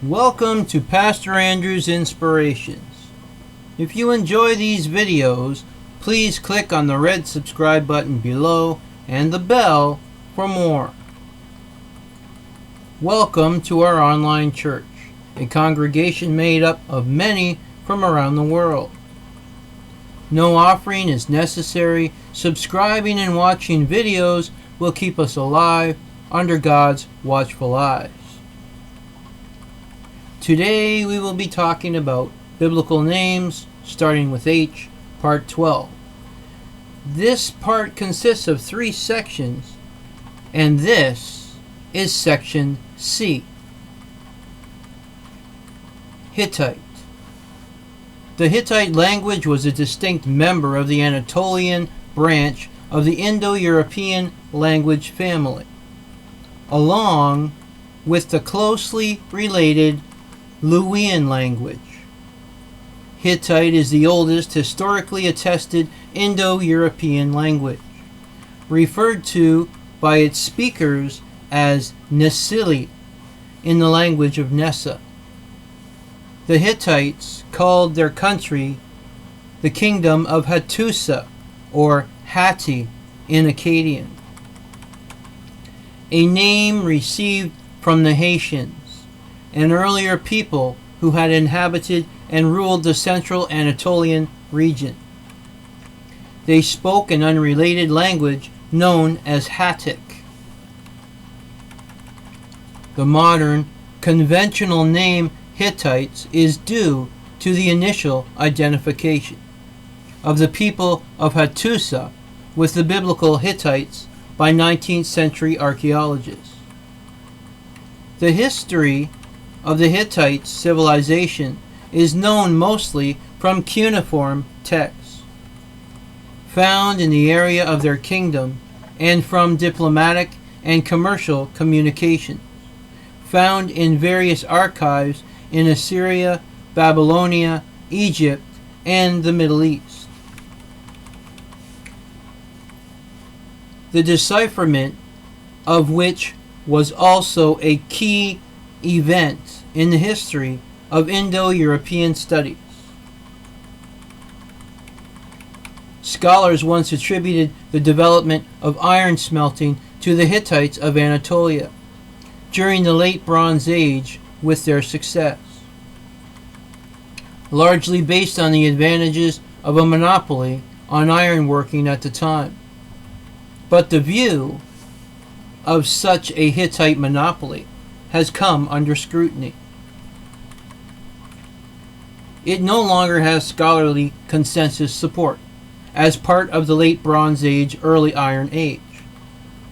Welcome to Pastor Andrew's Inspirations. If you enjoy these videos, please click on the red subscribe button below and the bell for more. Welcome to our online church, a congregation made up of many from around the world. No offering is necessary. Subscribing and watching videos will keep us alive under God's watchful eyes. Today we will be talking about biblical names, starting with H, part 12. This part consists of 3 sections, and this is section C. Hittite. The Hittite language was a distinct member of the Anatolian branch of the Indo-European language family, along with the closely related Luwian language. Hittite is the oldest historically attested Indo-European language, referred to by its speakers as nešili in the language of Nesa. The Hittites called their country the Kingdom of Hattusa, or Hatti in Akkadian, a name received from the Hattians, an earlier people who had inhabited and ruled the central Anatolian region. They spoke an unrelated language known as Hattic. The modern, conventional name Hittites is due to the initial identification of the people of Hattusa with the Biblical Hittites by 19th century archaeologists. The history of the Hittite civilization is known mostly from cuneiform texts found in the area of their kingdom and from diplomatic and commercial communications found in various archives in Assyria, Babylonia, Egypt, and the Middle East. The decipherment of which was also a key event in the history of Indo-European studies. Scholars once attributed the development of iron smelting to the Hittites of Anatolia during the late Bronze Age with their success, largely based on the advantages of a monopoly on ironworking at the time. But the view of such a Hittite monopoly has come under scrutiny. It no longer has scholarly consensus support as part of the late Bronze Age, early Iron Age.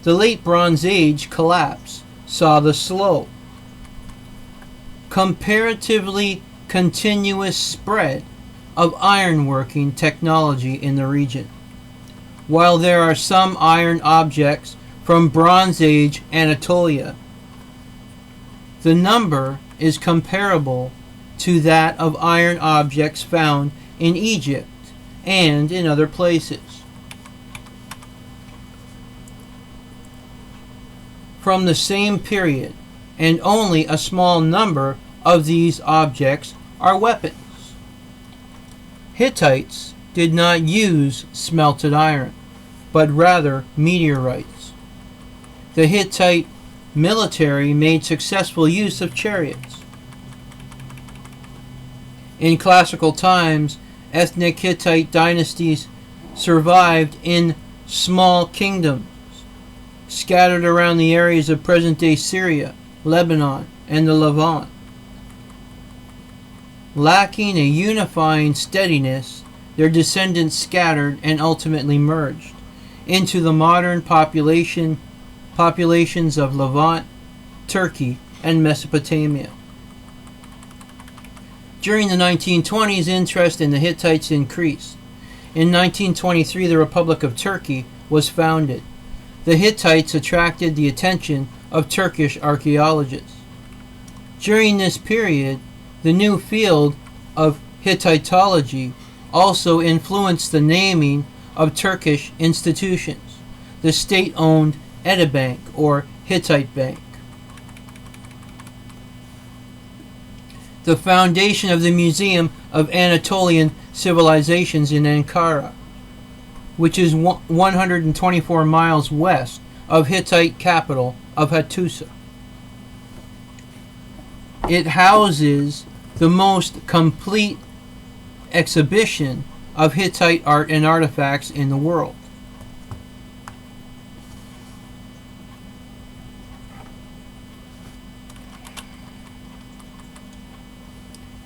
The late Bronze Age collapse saw the slow, comparatively continuous spread of ironworking technology in the region. While there are some iron objects from Bronze Age Anatolia, the number is comparable to that of iron objects found in Egypt and in other places. From the same period, and only a small number of these objects are weapons. Hittites did not use smelted iron, but rather meteorites. The Hittite military made successful use of chariots. In classical times, ethnic Hittite dynasties survived in small kingdoms scattered around the areas of present-day Syria, Lebanon, and the Levant. Lacking a unifying steadiness, their descendants scattered and ultimately merged into the modern populations of Levant, Turkey, and Mesopotamia. During the 1920s, interest in the Hittites increased. In 1923, the Republic of Turkey was founded. The Hittites attracted the attention of Turkish archaeologists. During this period, the new field of Hittitology also influenced the naming of Turkish institutions, the state-owned Edda Bank or Hittite Bank. the foundation of the Museum of Anatolian Civilizations in Ankara, which is 124 miles west of Hittite capital of Hattusa. It houses the most complete exhibition of Hittite art and artifacts in the world.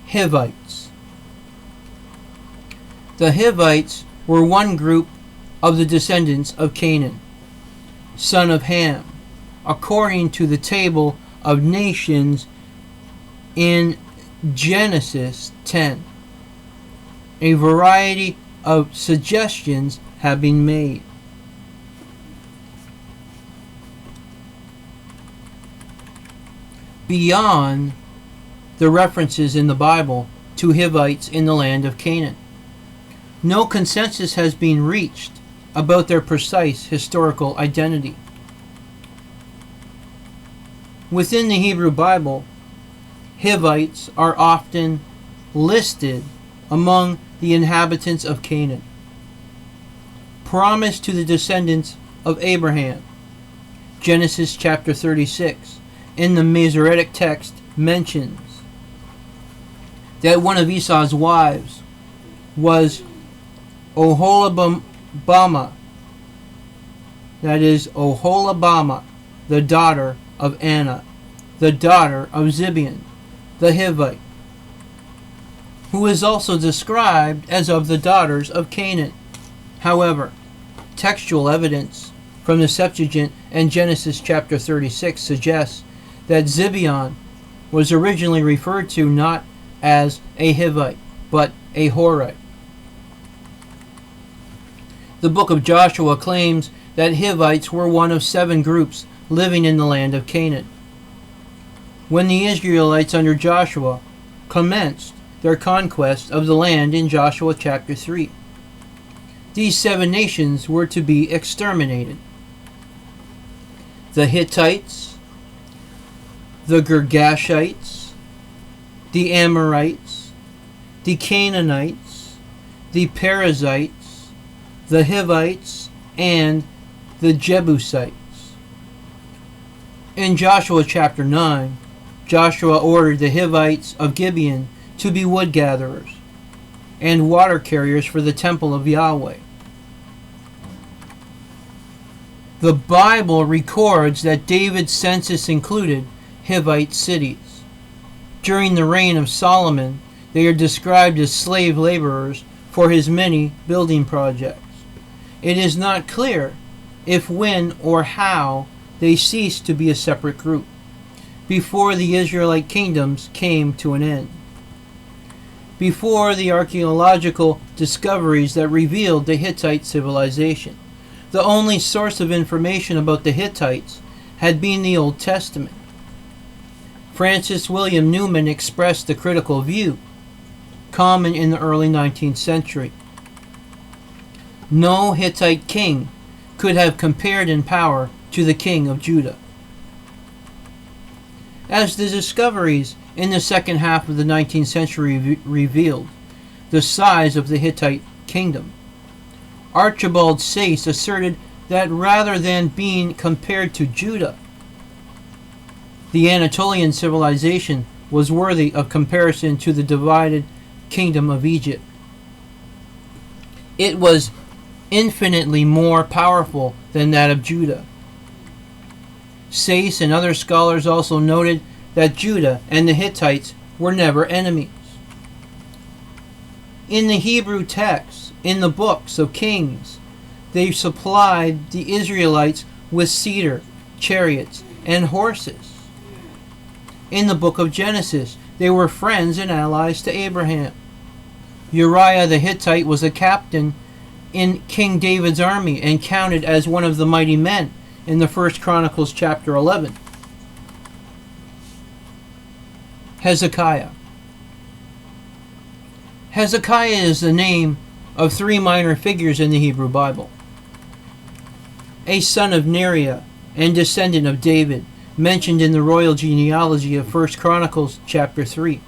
Hivites. The Hivites were one group of the descendants of Canaan, son of Ham, according to the table of nations in Genesis 10. A variety of suggestions have been made. Beyond the references in the Bible to Hivites in the land of Canaan, no consensus has been reached about their precise historical identity. Within the Hebrew Bible, Hivites are often listed among the inhabitants of Canaan, promised to the descendants of Abraham. Genesis chapter 36 in the Masoretic text mentions that one of Esau's wives was Oholibamah, that is Oholibamah, the daughter of Anna, the daughter of Zibeon, the Hivite, who is also described as of the daughters of Canaan. However, textual evidence from the Septuagint and Genesis chapter 36 suggests that Zibeon was originally referred to not as a Hivite, but a Horite. The book of Joshua claims that Hivites were one of 7 groups living in the land of Canaan. When the Israelites under Joshua commenced their conquest of the land in Joshua chapter 3, these 7 nations were to be exterminated. The Hittites, the Girgashites, the Amorites, the Canaanites, the Perizzites, the Hivites, and the Jebusites. In Joshua chapter 9, Joshua ordered the Hivites of Gibeon to be wood gatherers and water carriers for the temple of Yahweh. The Bible records that David's census included Hivite cities. During the reign of Solomon, they are described as slave laborers for his many building projects. It is not clear if, when, or how they ceased to be a separate group before the Israelite kingdoms came to an end. Before the archaeological discoveries that revealed the Hittite civilization, the only source of information about the Hittites had been the Old Testament. Francis William Newman expressed the critical view, common in the early 19th century. No Hittite king could have compared in power to the king of Judah. As the discoveries in the second half of the 19th century revealed the size of the Hittite kingdom, Archibald Sayce asserted that rather than being compared to Judah, the Anatolian civilization was worthy of comparison to the divided kingdom of Egypt. It was infinitely more powerful than that of Judah. Sayce and other scholars also noted that Judah and the Hittites were never enemies. In the Hebrew texts, in the books of Kings, they supplied the Israelites with cedar, chariots, and horses. In the book of Genesis, they were friends and allies to Abraham. Uriah the Hittite was a captain in King David's army and counted as one of the mighty men in the 1 Chronicles chapter 11. Hezekiah. Hezekiah is the name of 3 minor figures in the Hebrew Bible. A son of Neriah and descendant of David, mentioned in the royal genealogy of 1 Chronicles chapter 3.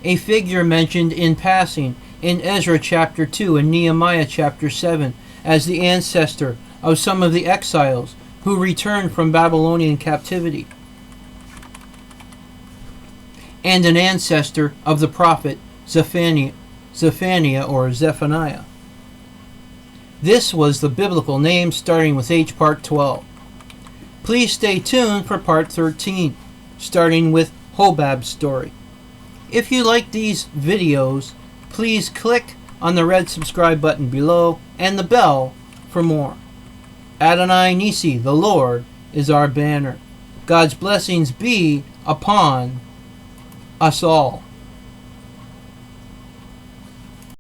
a figure mentioned in passing in Ezra chapter 2 and Nehemiah chapter 7 as the ancestor of some of the exiles who returned from Babylonian captivity, and an ancestor of the prophet Zephaniah or Zephaniah. This was the biblical name starting with H part 12. Please stay tuned for part 13, starting with Hobab's story. If you like these videos, please click on the red subscribe button below and the bell for more. Adonai Nisi, the Lord, is our banner. God's blessings be upon us all.